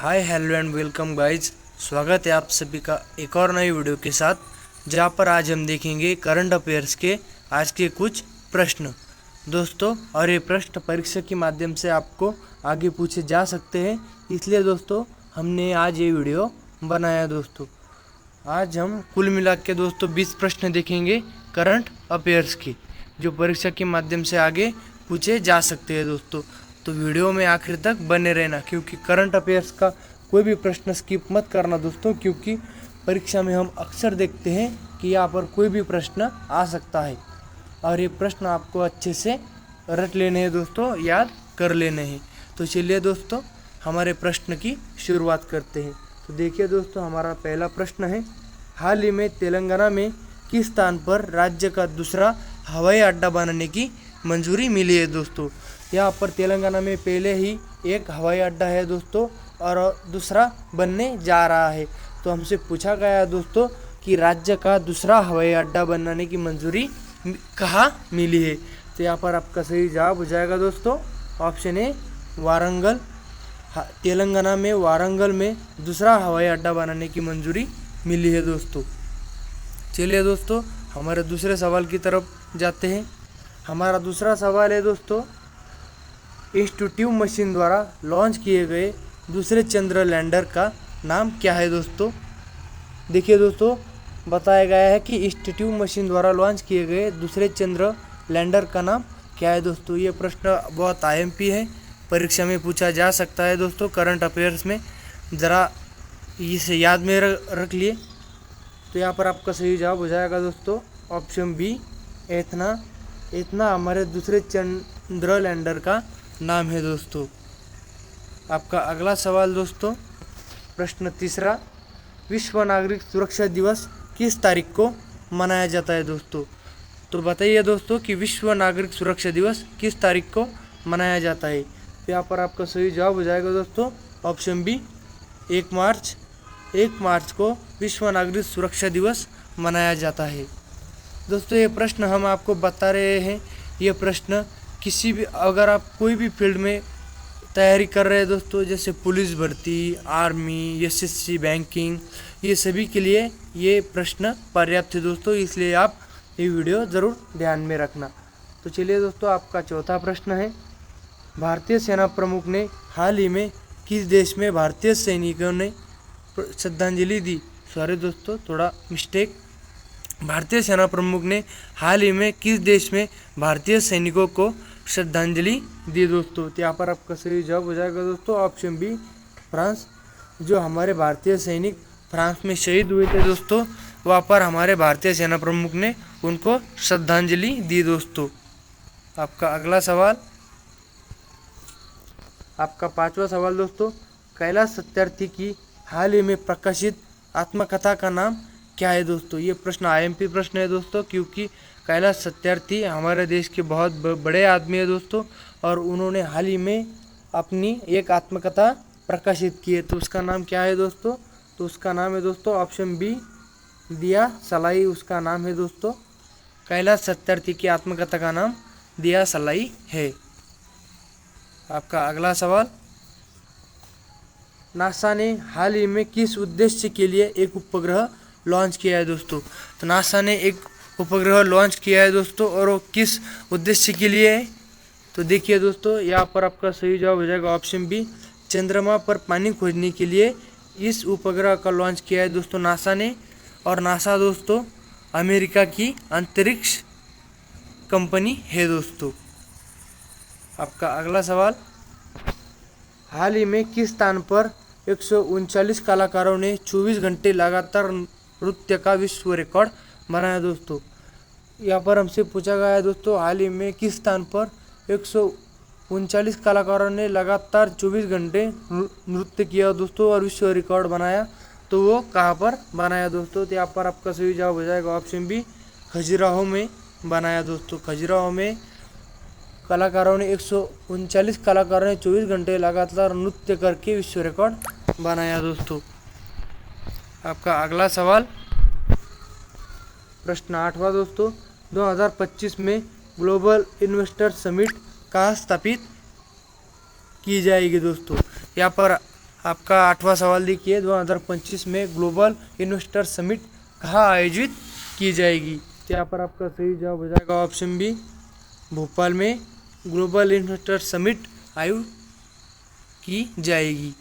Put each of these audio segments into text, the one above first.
Hi hello and welcome guys. स्वागत है आप सभी का एक और नई वीडियो के साथ, जहां पर आज हम देखेंगे करंट अफेयर्स के आज के कुछ प्रश्न दोस्तों। और ये प्रश्न परीक्षा के माध्यम से आपको आगे पूछे जा सकते हैं, इसलिए दोस्तों हमने आज ये वीडियो बनाया। दोस्तों आज हम कुल मिला के दोस्तों 20 प्रश्न देखेंगे करंट अफेयर्स की, जो परीक्षा के माध्यम से आगे पूछे जा सकते हैं। दोस्तों तो वीडियो में आखिर तक बने रहना, क्योंकि करंट अफेयर्स का कोई भी प्रश्न स्किप मत करना दोस्तों, क्योंकि परीक्षा में हम अक्सर देखते हैं कि यहाँ पर कोई भी प्रश्न आ सकता है और ये प्रश्न आपको अच्छे से रट लेने हैं दोस्तों, याद कर लेने हैं। तो चलिए दोस्तों हमारे प्रश्न की शुरुआत करते हैं। तो देखिए दोस्तों, हमारा पहला प्रश्न है, हाल ही में तेलंगाना में किस स्थान पर राज्य का दूसरा हवाई अड्डा बनाने की मंजूरी मिली है। दोस्तों यहाँ पर तेलंगाना में पहले ही एक हवाई अड्डा है दोस्तों, और दूसरा बनने जा रहा है। तो हमसे पूछा गया है दोस्तों कि राज्य का दूसरा हवाई अड्डा बनाने की मंजूरी कहाँ मिली है। तो यहाँ पर आपका सही जवाब हो जाएगा दोस्तों ऑप्शन ए, वारंगल। तेलंगाना में वारंगल में दूसरा हवाई अड्डा बनाने की मंजूरी मिली है दोस्तों। चलिए दोस्तों हमारे दूसरे सवाल की तरफ जाते हैं। हमारा दूसरा सवाल है दोस्तों, इंस्टीट्यूट मशीन द्वारा लॉन्च किए गए दूसरे चंद्र लैंडर का नाम क्या है। दोस्तों देखिए दोस्तों, बताया गया है कि इंस्टीट्यूट मशीन द्वारा लॉन्च किए गए दूसरे चंद्र लैंडर का नाम क्या है। दोस्तों ये प्रश्न बहुत आईएमपी है, परीक्षा में पूछा जा सकता है दोस्तों करंट अफेयर्स में, ज़रा इसे याद में रख लिए। तो यहाँ पर आपका सही जवाब हो जाएगा दोस्तों ऑप्शन बी, एथना। एथना हमारे दूसरे चंद्र लैंडर का नाम है दोस्तों। आपका अगला सवाल दोस्तों, प्रश्न तीसरा, विश्व नागरिक सुरक्षा दिवस किस तारीख को मनाया जाता है। दोस्तों तो बताइए दोस्तों कि विश्व नागरिक सुरक्षा दिवस किस तारीख को मनाया जाता है। तो यहाँ पर आपका सही जवाब हो जाएगा दोस्तों ऑप्शन बी, 1 मार्च। 1 मार्च को विश्व नागरिक सुरक्षा दिवस मनाया जाता है। दोस्तों ये प्रश्न हम आपको बता रहे हैं, ये प्रश्न किसी भी, अगर आप कोई भी फील्ड में तैयारी कर रहे हैं दोस्तों, जैसे पुलिस भर्ती, आर्मी, एसएससी, बैंकिंग, ये सभी के लिए ये प्रश्न पर्याप्त है दोस्तों, इसलिए आप ये वीडियो ज़रूर ध्यान में रखना। तो चलिए दोस्तों आपका चौथा प्रश्न है, भारतीय सेना प्रमुख ने हाल ही में किस देश में भारतीय सैनिकों ने श्रद्धांजलि दी। सॉरी दोस्तों थोड़ा मिस्टेक, भारतीय सेना प्रमुख ने हाल ही में किस देश में भारतीय सैनिकों को श्रद्धांजलि दी। दोस्तों तो यहाँ पर आपका सही जवाब हो जाएगा दोस्तों ऑप्शन बी, फ्रांस। जो हमारे भारतीय सैनिक फ्रांस में शहीद हुए थे दोस्तों, वहाँ पर हमारे भारतीय सेना प्रमुख ने उनको श्रद्धांजलि दी। दोस्तों आपका अगला सवाल, आपका पांचवा सवाल दोस्तों, कैलाश सत्यार्थी की हाल ही में प्रकाशित आत्मकथा का नाम क्या है। दोस्तों ये प्रश्न आईएमपी प्रश्न है दोस्तों, क्योंकि कैलाश सत्यार्थी हमारे देश के बहुत बड़े आदमी है दोस्तों, और उन्होंने हाल ही में अपनी एक आत्मकथा प्रकाशित की है। तो उसका नाम क्या है दोस्तों। तो उसका नाम है दोस्तों ऑप्शन बी, दिया सलाई उसका नाम है दोस्तों। कैलाश सत्यार्थी की आत्मकथा का नाम दिया सलाई है। आपका अगला सवाल, नासा ने हाल ही में किस उद्देश्य के लिए एक उपग्रह लॉन्च किया है। दोस्तों तो नासा ने एक उपग्रह लॉन्च किया है दोस्तों, और वो किस उद्देश्य के लिए है। तो देखिए दोस्तों यहाँ पर आपका सही जवाब हो जाएगा ऑप्शन बी, चंद्रमा पर पानी खोजने के लिए इस उपग्रह का लॉन्च किया है दोस्तों नासा ने। और नासा दोस्तों अमेरिका की अंतरिक्ष कंपनी है दोस्तों। आपका अगला सवाल, हाल ही में किस स्थान पर 139 कलाकारों ने 24 घंटे लगातार नृत्य का विश्व रिकॉर्ड बनाया। दोस्तों यहाँ पर हमसे पूछा गया है दोस्तों, हाल ही में किस स्थान पर 139 कलाकारों ने लगातार 24 घंटे नृत्य किया दोस्तों और विश्व रिकॉर्ड बनाया। तो वो कहाँ पर बनाया दोस्तों। तो यहाँ पर आपका सही जवाब हो जाएगा ऑप्शन बी, खजुराहो में बनाया दोस्तों। खजुराहो में कलाकारों ने 139 कलाकारों ने 24 घंटे लगातार नृत्य करके विश्व रिकॉर्ड बनाया दोस्तों। आपका अगला सवाल, प्रश्न 8वां दोस्तों, 2025 में ग्लोबल इन्वेस्टर समिट कहाँ स्थापित की जाएगी। दोस्तों यहाँ पर आपका 8वां सवाल देखिए, 2025 में ग्लोबल इन्वेस्टर समिट कहाँ आयोजित की जाएगी? तो यहाँ पर आपका सही जवाब हो जाएगा ऑप्शन बी, भोपाल में ग्लोबल इन्वेस्टर समिट आयोजित की जाएगी।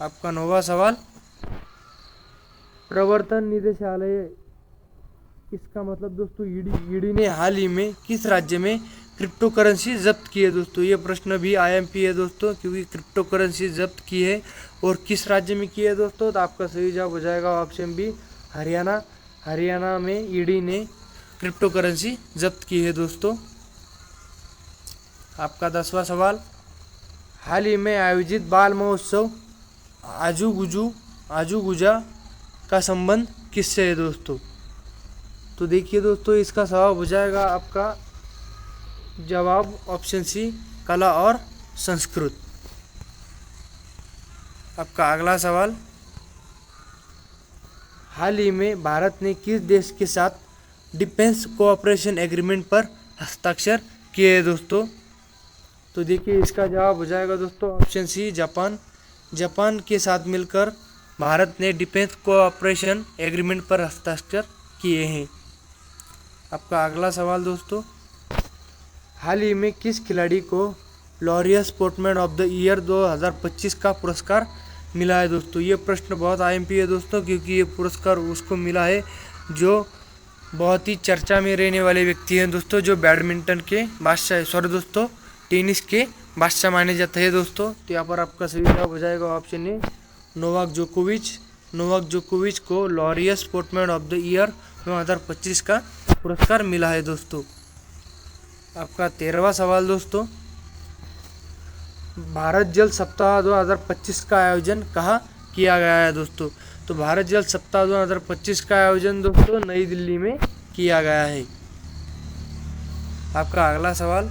आपका 9वां सवाल, प्रवर्तन निदेशालय इसका मतलब दोस्तों ईडी ने हाल ही में किस राज्य में क्रिप्टो करेंसी जब्त की है? दोस्तों ये प्रश्न भी आईएमपी है दोस्तों, क्योंकि क्रिप्टो करेंसी जब्त की है और किस राज्य में की है दोस्तों? तो आपका सही जवाब हो जाएगा ऑप्शन बी, हरियाणा। हरियाणा में ईडी ने क्रिप्टो करेंसी जब्त की है दोस्तों। आपका 10वां सवाल, हाल ही में आयोजित बाल महोत्सव आजू गुजा का संबंध किससे है दोस्तों? तो देखिए दोस्तों, इसका जवाब हो जाएगा आपका जवाब ऑप्शन सी, कला और संस्कृत। आपका अगला सवाल, हाल ही में भारत ने किस देश के साथ डिफेंस कोऑपरेशन एग्रीमेंट पर हस्ताक्षर किए हैं दोस्तों? तो देखिए इसका जवाब हो जाएगा दोस्तों ऑप्शन सी, जापान। जापान के साथ मिलकर भारत ने डिफेंस कोऑपरेशन एग्रीमेंट पर हस्ताक्षर किए हैं। आपका अगला सवाल दोस्तों, हाल ही में किस खिलाड़ी को Laureus sportsman of the year 2025 का पुरस्कार मिला है दोस्तों? ये प्रश्न बहुत आईएमपी है दोस्तों, क्योंकि ये पुरस्कार उसको मिला है जो बहुत ही चर्चा में रहने वाले व्यक्ति हैं दोस्तों, जो बैडमिंटन के बादशाह, सॉरी दोस्तों, टेनिस के बादशाह माने जाते हैं दोस्तों। तो यहाँ पर आपका सही जवाब हो जाएगा ऑप्शन ए, नोवाक जोकोविच। नोवाक जोकोविच को Laureus sportsman of the year 2025 का पुरस्कार मिला है दोस्तों। आपका 13वां सवाल दोस्तों, भारत जल सप्ताह 2025 का आयोजन कहाँ किया गया है दोस्तों? तो भारत जल सप्ताह 2025 का आयोजन दोस्तों नई दिल्ली में किया गया है। आपका अगला सवाल,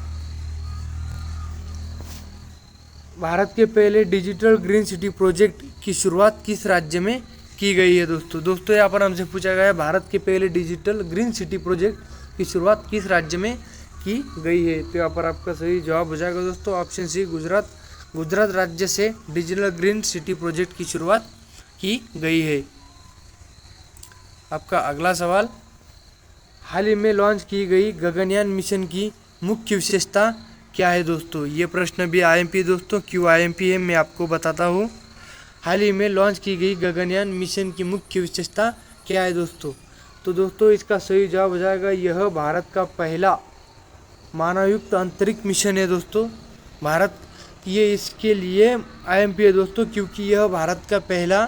भारत के पहले डिजिटल ग्रीन सिटी प्रोजेक्ट की शुरुआत किस राज्य में की गई है दोस्तों? दोस्तों यहाँ पर हमसे पूछा गया है भारत के पहले डिजिटल ग्रीन सिटी प्रोजेक्ट की शुरुआत किस राज्य में की गई है? तो यहाँ पर आपका सही जवाब हो जाएगा दोस्तों ऑप्शन सी, गुजरात। गुजरात राज्य से डिजिटल ग्रीन सिटी प्रोजेक्ट की शुरुआत की गई है। आपका अगला सवाल, हाल ही में लॉन्च की गई गगनयान मिशन की मुख्य विशेषता क्या है दोस्तों? ये प्रश्न भी आईएमपी दोस्तों, क्यों आईएमपी है मैं आपको बताता हूँ। हाल ही में लॉन्च की गई गगनयान मिशन की मुख्य विशेषता क्या है दोस्तों? तो दोस्तों इसका सही जवाब हो जाएगा, यह भारत का पहला मानवयुक्त अंतरिक्ष मिशन है दोस्तों। भारत ये इसके लिए आईएमपी है दोस्तों, क्योंकि यह भारत का पहला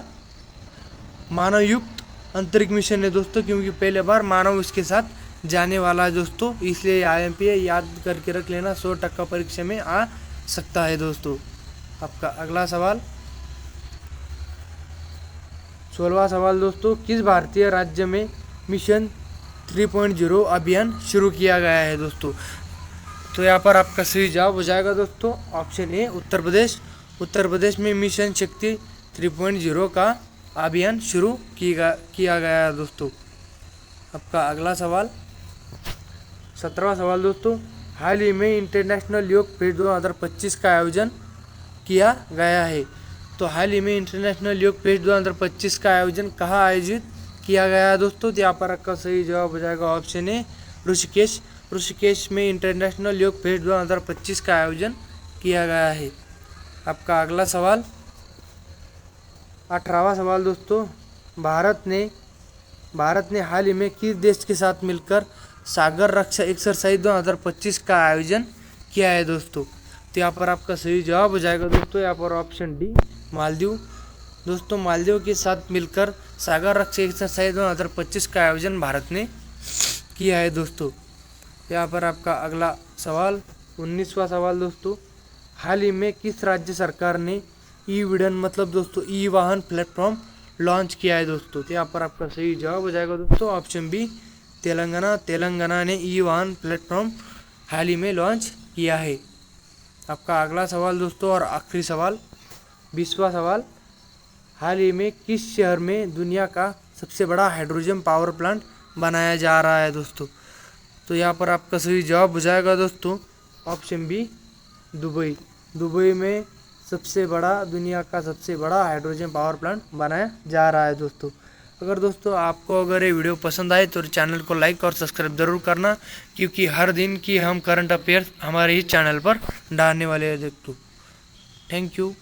मानवयुक्त अंतरिक्ष मिशन है दोस्तों, क्योंकि पहले बार मानव इसके साथ जाने वाला है दोस्तों, इसलिए आईएमपी है, याद करके रख लेना, 100% परीक्षा में आ सकता है दोस्तों। आपका अगला सवाल, 16वां सवाल दोस्तों, किस भारतीय राज्य में मिशन 3.0 अभियान शुरू किया गया है दोस्तों? तो यहाँ पर आपका सही जवाब हो जाएगा दोस्तों ऑप्शन ए, उत्तर प्रदेश। उत्तर प्रदेश में मिशन शक्ति 3.0 का अभियान शुरू किया गया है दोस्तों। आपका अगला सवाल, 17वां सवाल दोस्तों, हाल ही में इंटरनेशनल योग फेस्ट 2025 का आयोजन किया गया है। तो हाल ही में इंटरनेशनल योग फेस्ट 2025 का आयोजन कहाँ आयोजित किया गया है दोस्तों? तो यहाँ पर आपका सही जवाब हो जाएगा ऑप्शन ए, ऋषिकेश। ऋषिकेश में इंटरनेशनल योग फेस्ट 2025 का आयोजन किया गया है। आपका अगला सवाल, 18वां सवाल दोस्तों, भारत ने हाल ही में किस देश के साथ मिलकर सागर रक्षा एक्सरसाइज 2025 का आयोजन किया है दोस्तों? तो यहाँ पर आपका सही जवाब हो जाएगा दोस्तों यहाँ पर ऑप्शन डी, मालदीव। दोस्तों मालदीव के साथ मिलकर सागर रक्षा एक्सरसाइज 2025 का आयोजन भारत ने किया है दोस्तों। यहाँ पर आपका अगला सवाल, 19वां सवाल दोस्तों, हाल ही में किस राज्य सरकार ने ई विडन मतलब दोस्तों ई वाहन प्लेटफॉर्म लॉन्च किया है दोस्तों? तो यहाँ पर आपका सही जवाब हो जाएगा दोस्तों ऑप्शन बी, तेलंगाना। तेलंगाना ने ई वाहन प्लेटफॉर्म हाल ही में लॉन्च किया है। आपका अगला सवाल दोस्तों और आखिरी सवाल, 20वां सवाल, हाल ही में किस शहर में दुनिया का सबसे बड़ा हाइड्रोजन पावर प्लांट बनाया जा रहा है दोस्तों? तो यहाँ पर आपका सही जवाब हो जाएगा दोस्तों ऑप्शन बी, दुबई। दुबई में सबसे बड़ा दुनिया का सबसे बड़ा हाइड्रोजन पावर प्लांट बनाया जा रहा है दोस्तों। अगर दोस्तों आपको अगर ये वीडियो पसंद आए तो चैनल को लाइक और सब्सक्राइब ज़रूर करना, क्योंकि हर दिन की हम करंट अफेयर्स हमारे ही चैनल पर डालने वाले हैं दोस्तों। Thank you.